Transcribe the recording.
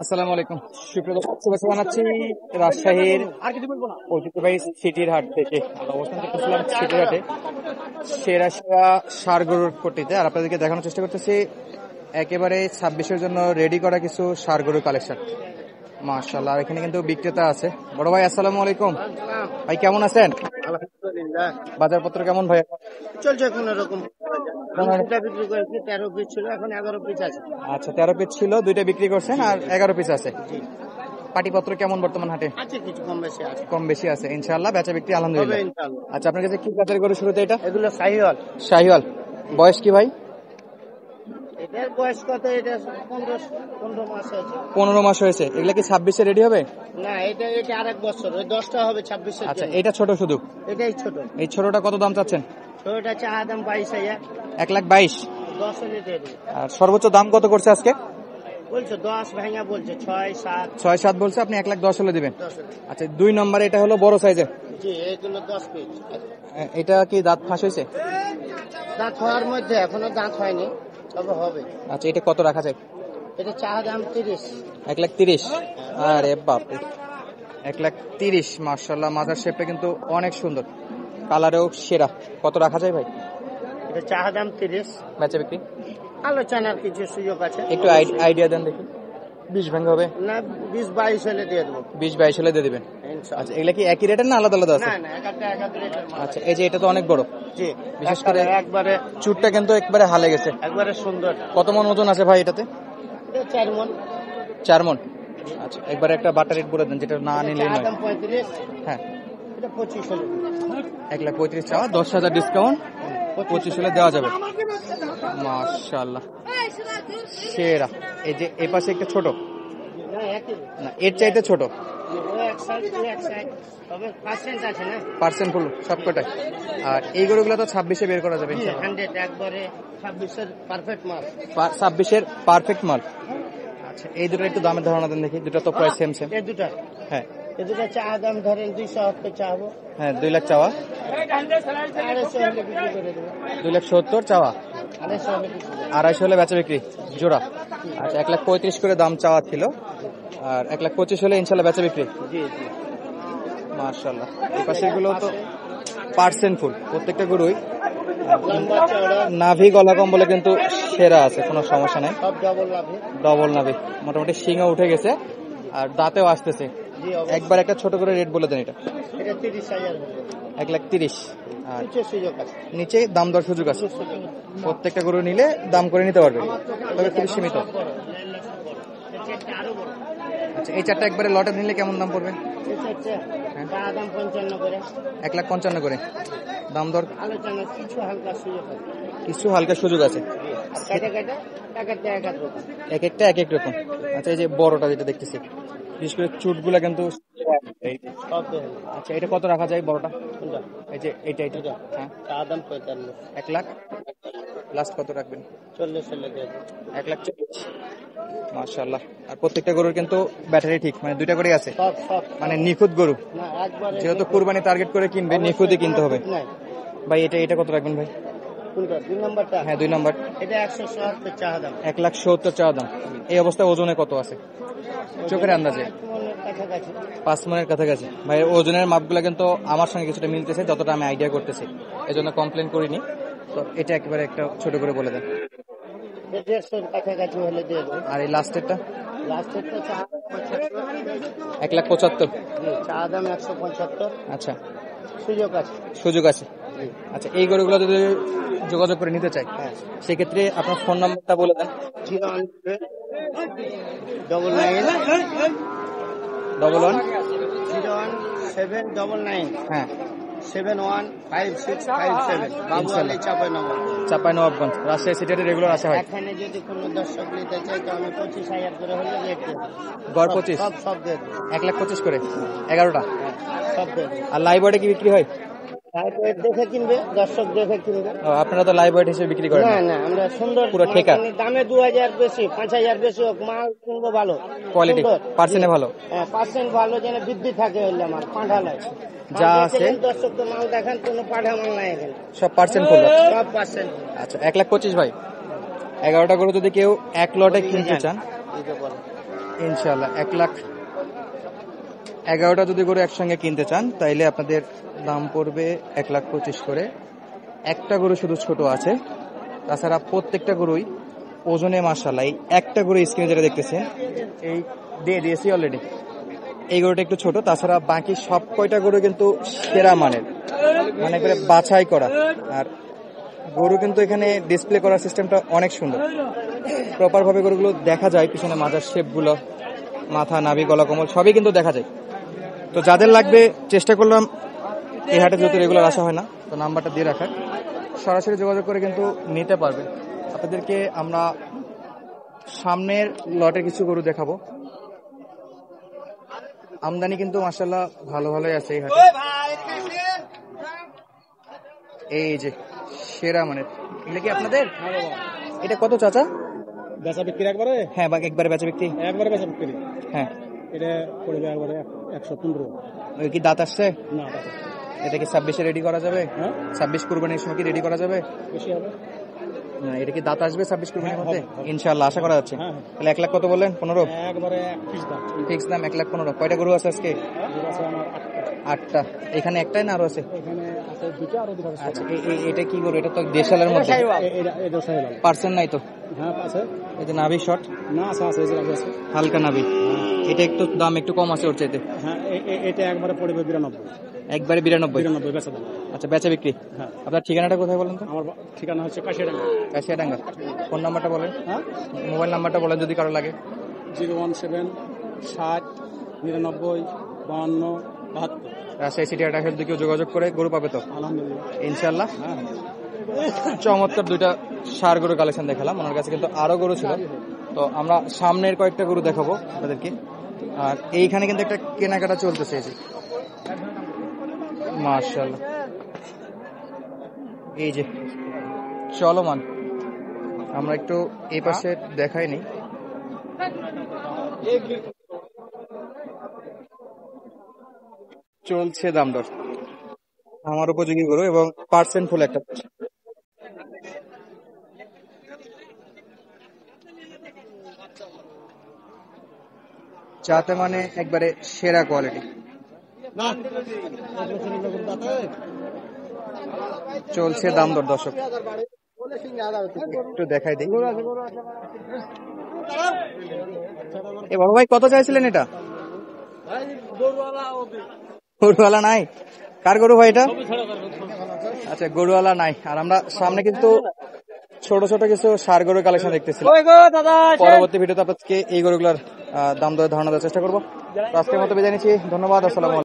আসসালামু আলাইকুম, সুপ্রিয় দর্শক, শুভেচ্ছা জানাচ্ছি রাজশাহীর ঐতিহ্যবাহী সিটির হাট থেকে। আমরা অবস্থান করতেছিলাম সিটির হাটে সেরা সেরা ষাঁড় গরুর পট্টিতে, আর আপনাদেরকে দেখানোর চেষ্টা করতেছি একেবারে 26-এর জন্য রেডি করা কিছু ষাঁড় গরুর কালেকশন। মাশাআল্লাহ, আর এখানে কিন্তু বিক্রেতা আছে। বড় ভাই আসসালামু আলাইকুম, ভাই কেমন আছেন? আলহামদুলিল্লাহ, বাজারপত্র কেমন ভাই? চলছে কোন রকম। দুটা বিক্রি করেছি, 13 পিস ছিল, এখন 11 পিস আছে। আচ্ছা, 13 পিস ছিল, দুইটা বিক্রি করছেন আর 11 পিস আছে। পাটিপত্র কেমন বর্তমান হাটে? আছে কিছু কম বেশি আছে। কম বেশি আছে, ইনশাআল্লাহ বেচা বিক্রি আলহামদুলিল্লাহ। হবে ইনশাআল্লাহ। আচ্ছা, আপনার কাছে কি জাতের গরু শুরুতে? এটা এগুলো শাহিওয়াল। শাহিওয়াল। বয়স কি ভাই? এটার বয়স কত? এটা 15 মাস আছে। 15 মাস হয়েছে। এগুলা কি 26-এ রেডি হবে? না, এটা আরেক বছর, ওই 10টা হবে 26 এর। আচ্ছা, এটা ছোট শুধু? এটাই ছোট। এই ছোটটা কত দাম চাচ্ছেন? ছোটটা চাহা দাম 22,000। 1,22,000। 10 এর দিয়ে দেবো। আর সর্বোচ্চ দাম কত করছে আজকে? বলছে 10 ভাঙা, বলছে 6-7। 6-7 বলছে, আপনি 1,10,000 হলে দিবেন। 10 এর। আচ্ছা, 2 নম্বরে এটা হলো বড় সাইজের। জি, এইগুলো 10 পিস। এটা কি দাঁত ফাঁস হয়েছে? দাঁত হওয়ার মধ্যে, এখনো দাঁত হয়নি, তবে হবে। আচ্ছা, এটা কত রাখা যায়? এটা চাহা দাম 30। 1,30,000। আরে বাপ, 1,30,000। মাশাআল্লাহ, মাজার শেপটা কিন্তু অনেক সুন্দর, কালারেও সেরা। কত রাখা যায় ভাই? এটা চাহা দাম 30। বেচা বিক্রি আলোচনার কিছু সুযোগ আছে। একটু আইডিয়া দেন দেখি। 20 ভাঙা হবে? না, 20-22 হলে দিয়ে দেবো। 20-22 হলে দিয়ে দিবেন। ইনশাআল্লাহ। আচ্ছা, এগুলা কি একই রেটের না আলাদা আলাদা আছে? না না, এক রেটের মাল। আচ্ছা, এই যে এটা তো অনেক বড়। জি, বিশেষ করে একবারে চুটটা কিন্তু একবারে হালে গেছে। একবারে সুন্দর। কত মন ওজন আছে ভাই এটাতে? এটা 4 মণ। 4 মন। আচ্ছা, একবারে একটা বাটার রেট বলে দেন, যেটা না নিলেই চাহা নয়। দাম 35। হ্যাঁ, এটা 25 হলে। 1,35,000 চাওয়া, 10,000 ডিসকাউন্ট, 25 হলে দেওয়া যাবে। মাশাআল্লাহ, সেরা। এই যে এই পাশে একটা ছোট, না, একই। না এর চাইতে ছোট। ও এক সাইড, ও এক সাইড। তবে পার্সেন্ট আছে না? পার্সেন্ট ফুল সবকটাই। আর এই গরুগুলো তো 26-এ বের করা যাবে ইনশাআল্লাহ। 100 একবারে 26 এর পারফেক্ট মাল। 26-এর পারফেক্ট মাল। আচ্ছা, এই দুটো একটু দামের ধারণা দেন দেখি। দুটো তো প্রায় সেম। এই দুটা, হ্যাঁ এই দুটা চাহা দাম ধরেন 270 চাহবো। হ্যাঁ, 2 লাখ চাওয়া, 250 হলে বিক্রি করে দেবো। 2,70,000 চাওয়া, 250 হলে বিক্রি করে দেবো। 250 হলে বেচা বিক্রি জোড়া। আচ্ছা, 1,35,000 করে দাম চাওয়া ছিল, আর 1,25,000 হলে ইনশাল্লাহ বেচা বিক্রি। জি জি। মাশাআল্লাহ, এই পাশের গুলো তো পার্সেন্ট ফুল, প্রত্যেকটা গরুই। লম্বা চওড়া নাভি গলা কম্বলে কিন্তু সেরা আছে, কোনো সমস্যা নাই। সব ডাবল লাভে। ডবল নাভি, মোটামুটি শিংও উঠে গেছে আর দাঁতেও আসতেছে। জি, অবশ্যই। একবার একটা ছোট করে রেট বলে দেন। এটা এটা 30,000 হবে। 1,30,000। আর কিছু সুযোগ আছে। নিচে দাম দর সুযোগ আছে, প্রত্যেকটা গরু নিলে দাম করে নিতে পারবে, তবে খুব সীমিত। আরো বড়। আচ্ছা, এই চারটা একবারে লটে নিলে কেমন দাম পড়বে? চাহা দাম 55 করে। 1,55,000 করে দাম দর, আলোচনা কিছু হালকা সুযোগ আছে। কিছু হালকা সুযোগ আছে। কেটে কেটে এক একটা এক এক রকম। এক একটা এক এক রকম। আচ্ছা, এই যে বড়টা যেটা দেখতেছি, বিশেষ করে চুটগুলা কিন্তু সব দেবে। আচ্ছা, এটা কত রাখা যায় বড়টা? কোনটা? এই যে এটা হ্যাঁ, চাহা দাম 45। 1 লাখ। লাস্ট কত রাখবেন? 40 হলে দিয়ে দেবো। 1,40,000। মাশাআল্লাহ, আর প্রত্যেকটা গরুর কিন্তু ব্যাটারি ঠিক, মানে দুইটা করে আছে, সব সব মানে নিখুঁত গরু। না, একবারে যেহেতু কুরবানি টার্গেট করে কিনবে, নিখুঁতই কিনতে হবে। নাই। ভাই এটা কত রাখবেন ভাই? কোনটা? 2 নাম্বারটা? হ্যাঁ, 2 নম্বর। এটা 170 চাহা দাম। 1,70,000 চাওয়া দাম। এই অবস্থায় ওজনে কত আছে চোখের আন্দাজে? 5 মনের কাছাকাছি। ভাই, ওজনের মাপগুলো কিন্তু আমার সঙ্গে কিছুটা মিলতেছে, যতটা আমি আইডিয়া করতেছি, এজন্য কমপ্লেন করিনি। তো এটা একেবারে একটা ছোট করে বলে দেন। 150 কাছাকাছি হলে দিয়ে দেবো। আর এই লাস্টেরটা? লাস্টেরটা চাহা দাম 75। 1,75,000। জি, চাহা দাম 175। আচ্ছা, সুযোগ আছে। সুযোগ আছে। আচ্ছা, এই গরুগুলো যদি যোগাযোগ করে নিতে চাই, হ্যাঁ, সেক্ষেত্রে আপনার ফোন নাম্বারটা বলে দেন। 011 হ্যাঁ, 715657। বাবু আলী চাঁপাইনবাবগঞ্জ, রাজশাহী সিটিতে রেগুলার আসা হয়। এখানে যদি কোনো দর্শক নিতে চাই তো আমি 25,000 করে হলে রেট দেবো। গড় 25? সব দিয়ে দেবো। 1,25,000 করে 11টা। সব দিয়ে দেবো। আর লাইভ ওয়েটে কি বিক্রি হয়? লাইভ ওয়েট দেখে কিনবে, দর্শক দেখে কিনবে। ও, আপনারা তো লাইভ ওয়েট হিসেবে বিক্রি করেন না না? না, আমরা সুন্দর পুরো ঠেকা? দামে 2,000 বেশি, 5,000 বেশি হোক, মাল কিনবো ভালো, কোয়ালিটি, সুন্দর। পার্সেন্টে ভালো। হ্যাঁ, পার্সেন্ট ভালো, যেন বৃদ্ধি থাকে হইলে আমার পাঁঠা লাগে। যা আছে দর্শক তো মাল দেখান, কোনো পাঠা মাল নাই এখানে, সব পার্সেন্ট ফুল। সব পার্সেন্ট। আচ্ছা, 1,25,000 ভাই। 11টা গরু যদি কেউ এক লটে কিনতে চান, ইনশাল্লাহ 1,11,000টা যদি গরু একসঙ্গে কিনতে চান তাইলে আপনাদের দাম পড়বে 1,25,000 করে। একটা গরু শুধু ছোট আছে, তাছাড়া প্রত্যেকটা গরুই ওজনে মাশাআল্লাহ। এই একটা গরু স্ক্রিনে যেটা দেখতেছেন এই দিয়ে দিয়েছি অলরেডি, এই গরুটা একটু ছোট, তাছাড়া বাকি সব কয়টা গরু কিন্তু সেরা মানের, মানে করে বাছাই করা। আর গরু কিন্তু এখানে ডিসপ্লে করার সিস্টেমটা অনেক সুন্দর, প্রপার ভাবে গরুগুলো দেখা যায়, পিছনে মাজার শেপ গুলো, মাথা, নাভি, গলা, কমল সবই কিন্তু দেখা যায়। তো যাদের লাগবে চেষ্টা করলাম এই হাটে যেহেতু রেগুলার আসা হয় না, তো নাম্বারটা দিয়ে রাখার, সরাসরি যোগাযোগ করে কিন্তু নিতে পারবে। আপনাদেরকে আমরা সামনের লটের কিছু গরু দেখাবো। আমদানি কিন্তু মাশাআল্লাহ ভালো ভালোই আছে এই হাটে। এই যে সেরা মানের, এগুলো কি আপনাদের? এটা কত চাচা? বেচা বিক্রি একবারে? হ্যাঁ, একবারে বেচা বিক্রি। একবারে বেচা বিক্রি। হ্যাঁ, এটা পড়বে একবারে 115। ওই কি দাঁত আসছে? না, এটা কি 26-এ রেডি করা যাবে? হ্যাঁ, 26 কুরবানির সময় কি রেডি করা যাবে? বেশি হবে। না, এটা কি দাঁত আসবে 26 কুরবানির মধ্যে? হবে, হবে। ইনশাআল্লাহ আশা করা যাচ্ছে। হ্যাঁ, তাহলে 1 লাখ কত বললেন? 15? একবারে ফিক্স দাম। ফিক্স দাম 1,15,000। কয়টা গরু আছে আজকে? গরু আছে আমার 8টা। 8টা। এখানে একটাই না আরো আছে? এখানে আছে 2টা, আর ওদিকে আছে 6টা। আচ্ছা, এটা কি গরু? এটা তো দেশালের মধ্যে, এটা সাইলাল। পার্সেন্ট নাই তো? হ্যাঁ আছে। এই যে নাভি শর্ট, না আছে, এই যে আছে। হালকা নাভি, এটা একটু দাম একটু কম আছে ওর চাইতে। হ্যাঁ, এটা একবারে পড়বে 92। একবারে 92? 92 বেচা দাম। আচ্ছা, বেচা বিক্রি। হ্যাঁ। আপনার ঠিকানাটা কোথায় বলেন তো? আমার ঠিকানা হচ্ছে কাশিয়াডাঙ্গা। কাশিয়াডাঙ্গা। ফোন নাম্বারটা বলেন, হ্যাঁ, মোবাইল নাম্বারটা বলেন যদি কারো লাগে। 017 60 99 52 72। রাজশাহী সিটি হাট আসলে কেউ যোগাযোগ করে গরু পাবে তো আলহামদুলিল্লাহ, ইনশাল্লাহ। হ্যাঁ। চমৎকার দুইটা ষাঁড় গরু কালেকশন দেখালাম, ওনার কাছে কিন্তু আরো গরু ছিল। তো আমরা সামনের কয়েকটা গরু দেখাবো আপনাদেরকে। আর এইখানে কিন্তু একটা কেনাকাটা চলতেছে, এই যে মাশাআল্লাহ, এই যে চলমান। আমরা একটু এই পাশে দেখাই নি। চলছে দাম দর, আমার উপযোগী গরু এবং পার্সেন্ট ফুল একটা। যাতে মানে একবারে সেরা কোয়ালিটি। চলছে দাম দর দর্শক, একটু দেখাই দিই। এ বাবা ভাই কত চাইছিলেন এটা? গরুওয়ালা নাই? কার গরু ভাই এটা? আচ্ছা, গরুওয়ালা নাই। আর আমরা সামনে কিন্তু ছোট ছোট কিছু ষাঁড় গরুর কালেকশন দেখতেছিলাম। পরবর্তী ভিডিওতে আপনাদেরকে এই গরুগুলোর দাম দরের ধারণা দেওয়ার চেষ্টা করবো। তো আজকের মতো বিদায় নিচ্ছি, ধন্যবাদ, আসসালামু আলাইকুম।